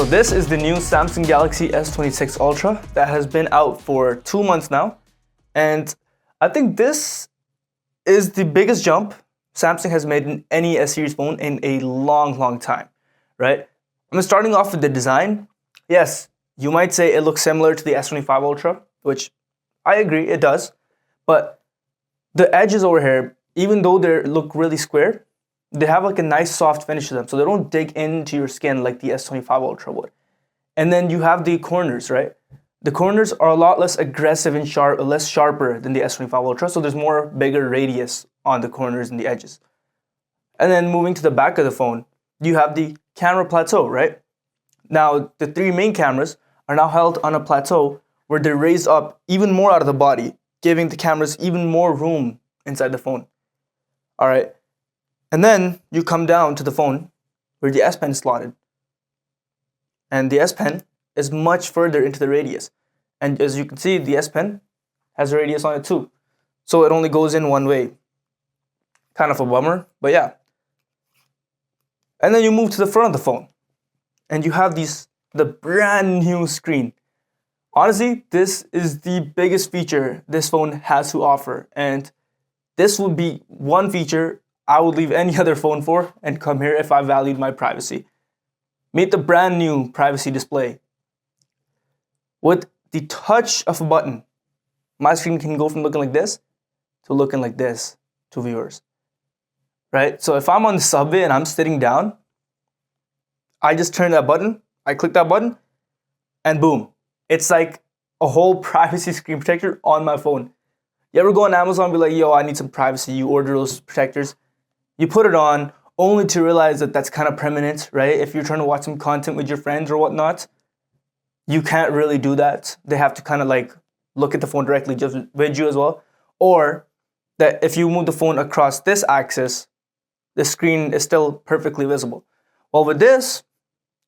this is the new Samsung Galaxy S26 Ultra that has been out for 2 months now. And I think this is the biggest jump Samsung has made in any S-series phone in a long time, right? I'm starting off with the design. Yes, you might say it looks similar to the S25 Ultra, which I agree, it does. But the edges over here, even though they look really square, they have like a nice soft finish to them, so they don't dig into your skin like the S25 Ultra would. And then you have the corners, right? The corners are a lot less aggressive and less sharper than the S25 Ultra, so there's more bigger radius on the corners and the edges. And then moving to the back of the phone, you have the camera plateau, right? Now, the 3 main cameras are now held on a plateau where they're raised up even more out of the body, giving the cameras even more room inside the phone. All right. And then you come down to the phone where the S Pen is slotted. And the S Pen is much further into the radius. And as you can see, the S Pen has a radius on it too. So it only goes in one way. Kind of a bummer, but yeah. And then you move to the front of the phone. And you have the brand new screen. Honestly, this is the biggest feature this phone has to offer. And this would be one feature I would leave any other phone for and come here if I valued my privacy. Meet the brand new privacy display. With the touch of a button, my screen can go from looking like this to looking like this to viewers. Right? So if I'm on the subway and I'm sitting down, I just turn that button, I click that button, and boom. It's like a whole privacy screen protector on my phone. You ever go on Amazon and be like, yo, I need some privacy. You order those protectors. You put it on only to realize that that's kind of permanent, right? If you're trying to watch some content with your friends or whatnot, you can't really do that. They have to kind of like look at the phone directly just with you as well. Or that if you move the phone across this axis, the screen is still perfectly visible. Well, with this,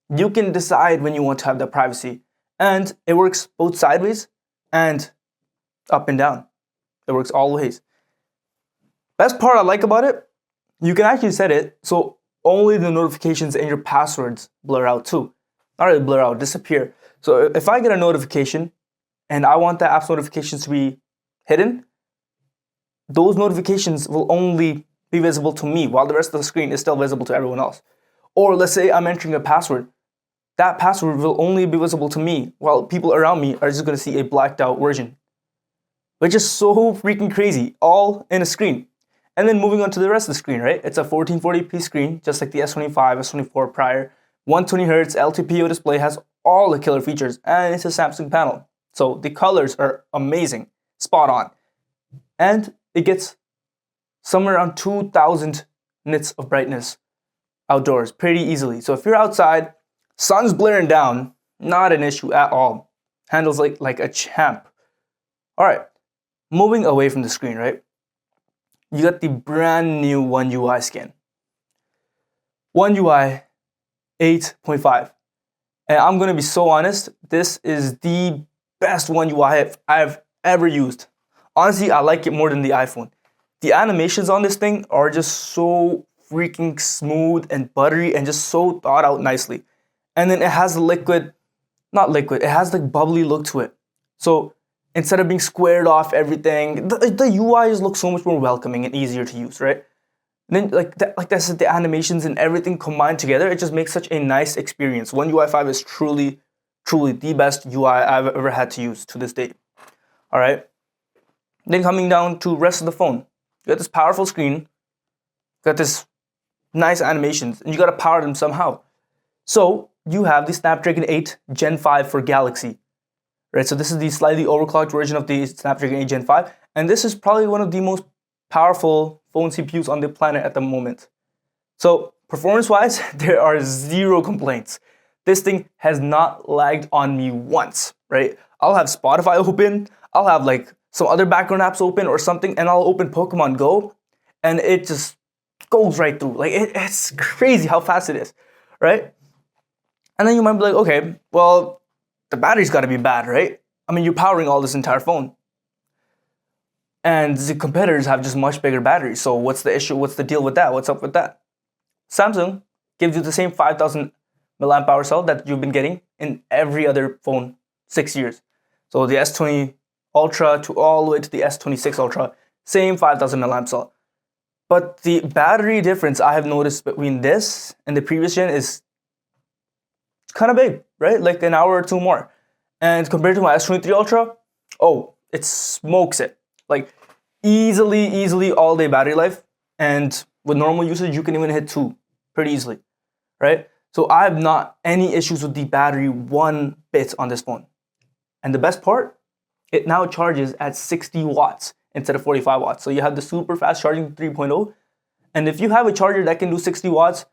you can decide when you want to have that privacy. And it works both sideways and up and down. It works all ways. Best part I like about it, you can actually set it so only the notifications and your passwords blur out too. Not really blur out, disappear. So if I get a notification and I want the app's notifications to be hidden, those notifications will only be visible to me while the rest of the screen is still visible to everyone else. Or let's say I'm entering a password. That password will only be visible to me while people around me are just going to see a blacked out version. Which is so freaking crazy, all in a screen. And then moving on to the rest of the screen, right? It's a 1440p screen, just like the S25, S24 prior. 120Hz LTPO display, has all the killer features, and it's a Samsung panel. So the colors are amazing, spot on. And it gets somewhere around 2000 nits of brightness outdoors pretty easily. So if you're outside, sun's blaring down, not an issue at all. Handles like a champ. All right, moving away from the screen, right? You got the brand new One UI skin. One UI 8.5. And I'm going to be so honest, this is the best One UI I've ever used. Honestly, I like it more than the iPhone. The animations on this thing are just so freaking smooth and buttery and just so thought out nicely. And then it has it has like bubbly look to it. So instead of being squared off everything, the UI just looks so much more welcoming and easier to use, right? And then like I said, the animations and everything combined together, it just makes such a nice experience. One UI 5 is truly the best UI I've ever had to use to this date. All right. Then coming down to rest of the phone, you got this powerful screen, got this nice animations, and you got to power them somehow. So you have the Snapdragon 8 Gen 5 for Galaxy. Right, so this is the slightly overclocked version of the Snapdragon 8 Gen 5, and this is probably one of the most powerful phone CPUs on the planet at the moment. So performance-wise, there are zero complaints. This thing has not lagged on me once, right? I'll have Spotify open, I'll have like some other background apps open or something, and I'll open Pokemon Go, and it just goes right through. Like it's crazy how fast it is, right? And then you might be like, okay, well, the battery's got to be bad, right? I mean, you're powering all this entire phone. And the competitors have just much bigger batteries. So what's the issue? What's the deal with that? What's up with that? Samsung gives you the same 5,000 milliamp hour cell that you've been getting in every other phone 6 years. So the S20 Ultra to all the way to the S26 Ultra, same 5000 milliamp cell. But the battery difference I have noticed between this and the previous gen is kind of big, right? Like an hour or two more. And compared to my S23 Ultra, oh, it smokes it. Like easily all day battery life. And with normal usage, you can even hit 2 pretty easily, right? So I have not any issues with the battery one bit on this phone. And the best part, it now charges at 60 watts instead of 45 watts. So you have the super fast charging 3.0. And if you have a charger that can do 60 watts,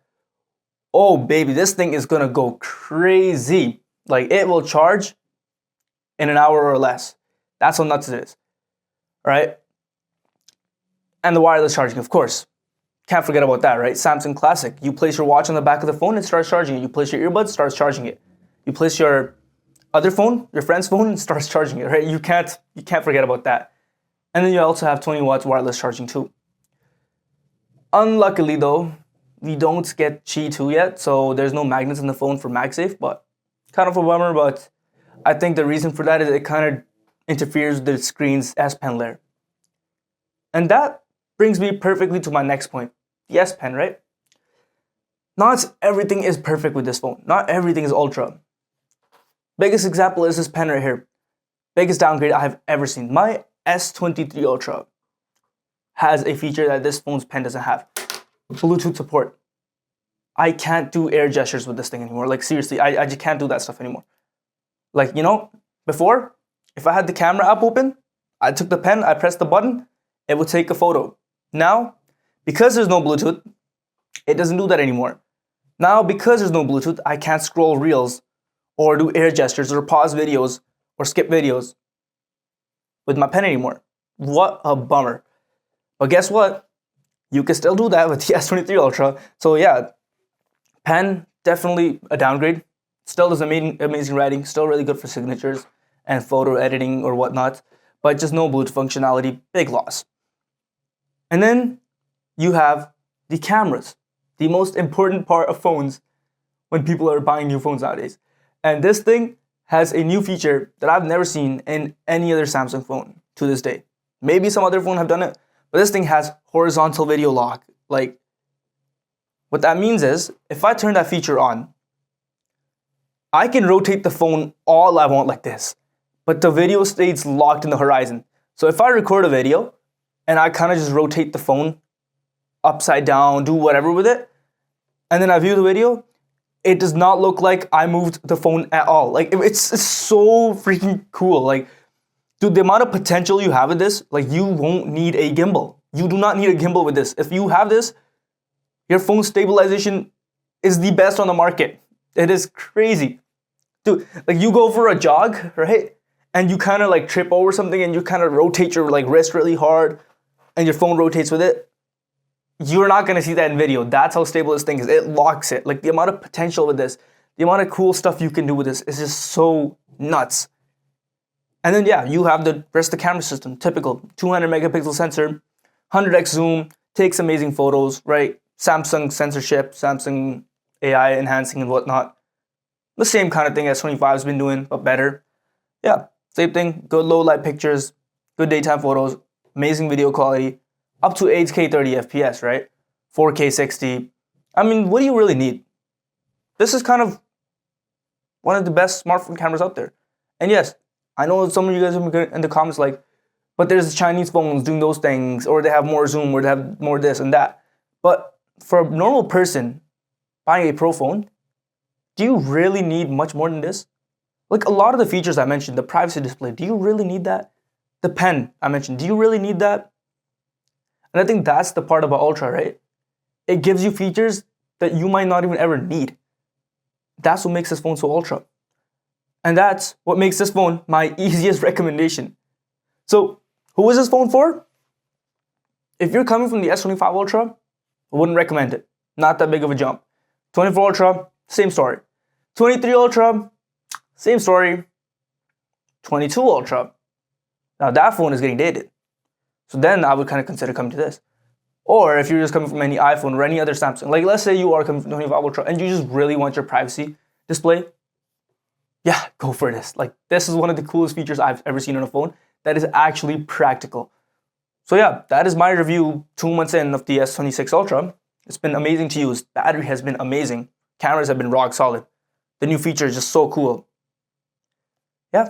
oh baby, this thing is gonna go crazy. Like it will charge in an hour or less. That's how nuts it is, right? And the wireless charging, of course. Can't forget about that, right? Samsung classic. You place your watch on the back of the phone, it starts charging it. You place your earbuds, starts charging it. You place your other phone, your friend's phone, and starts charging it, right? You can't forget about that. And then you also have 20 watts wireless charging too. Unluckily though, we don't get Qi 2 yet, so there's no magnets in the phone for MagSafe, but kind of a bummer, but I think the reason for that is it kind of interferes with the screen's S Pen layer. And that brings me perfectly to my next point, the S Pen, right? Not everything is perfect with this phone. Not everything is Ultra. Biggest example is this pen right here. Biggest downgrade I have ever seen. My S23 Ultra has a feature that this phone's pen doesn't have. Bluetooth support. I can't do air gestures with this thing anymore. Like seriously, I just can't do that stuff anymore. Like, you know, before, if I had the camera app open, I took the pen, I pressed the button, it would take a photo. Now, because there's no Bluetooth, it doesn't do that anymore. Now, because there's no Bluetooth, I can't scroll reels or do air gestures or pause videos or skip videos with my pen anymore. What a bummer. But guess what? You can still do that with the S23 Ultra. So yeah, pen, definitely a downgrade. Still does amazing writing, still really good for signatures and photo editing or whatnot, but just no Bluetooth functionality, big loss. And then you have the cameras, the most important part of phones when people are buying new phones nowadays. And this thing has a new feature that I've never seen in any other Samsung phone to this day. Maybe some other phone have done it, but this thing has horizontal video lock. Like, what that means is, if I turn that feature on, I can rotate the phone all I want like this, but the video stays locked in the horizon. So if I record a video and I kind of just rotate the phone upside down, do whatever with it, and then I view the video, it does not look like I moved the phone at all. Like, it's so freaking cool. Like, dude, the amount of potential you have with this, like, you won't need a gimbal. You do not need a gimbal with this. If you have this, your phone stabilization is the best on the market. It is crazy. Dude, like, you go for a jog, right? And you kind of like trip over something and you kind of rotate your like wrist really hard and your phone rotates with it. You're not going to see that in video. That's how stable this thing is. It locks it. Like, the amount of potential with this, the amount of cool stuff you can do with this is just so nuts. And then, yeah, you have the rest of the camera system. Typical 200 megapixel sensor, 100x zoom, takes amazing photos, right? Samsung censorship, Samsung AI enhancing and whatnot. The same kind of thing S25 has been doing, but better. Yeah, same thing. Good low light pictures, good daytime photos, amazing video quality. Up to 8K 30 FPS, right? 4K 60. I mean, what do you really need? This is kind of one of the best smartphone cameras out there. And yes, I know some of you guys are in the comments like, but there's Chinese phones doing those things, or they have more zoom, or they have more this and that. But for a normal person buying a pro phone, do you really need much more than this? Like, a lot of the features I mentioned, the privacy display, do you really need that? The pen I mentioned, do you really need that? And I think that's the part about Ultra, right? It gives you features that you might not even ever need. That's what makes this phone so Ultra. And that's what makes this phone my easiest recommendation. So, who is this phone for? If you're coming from the S25 Ultra, I wouldn't recommend it. Not that big of a jump. 24 Ultra, same story. 23 Ultra, same story. 22 Ultra. Now that phone is getting dated. So then I would kind of consider coming to this. Or if you're just coming from any iPhone or any other Samsung, like let's say you are coming from 25 Ultra and you just really want your privacy display, yeah, go for this. Like this is one of the coolest features I've ever seen on a phone that is actually practical. So yeah, that is my review 2 months in of the S26 Ultra. It's been amazing to use. Battery has been amazing. Cameras have been rock solid. The new feature is just so cool. Yeah,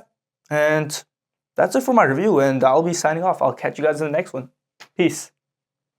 and that's it for my review, and I'll be signing off. I'll catch you guys in the next one. Peace.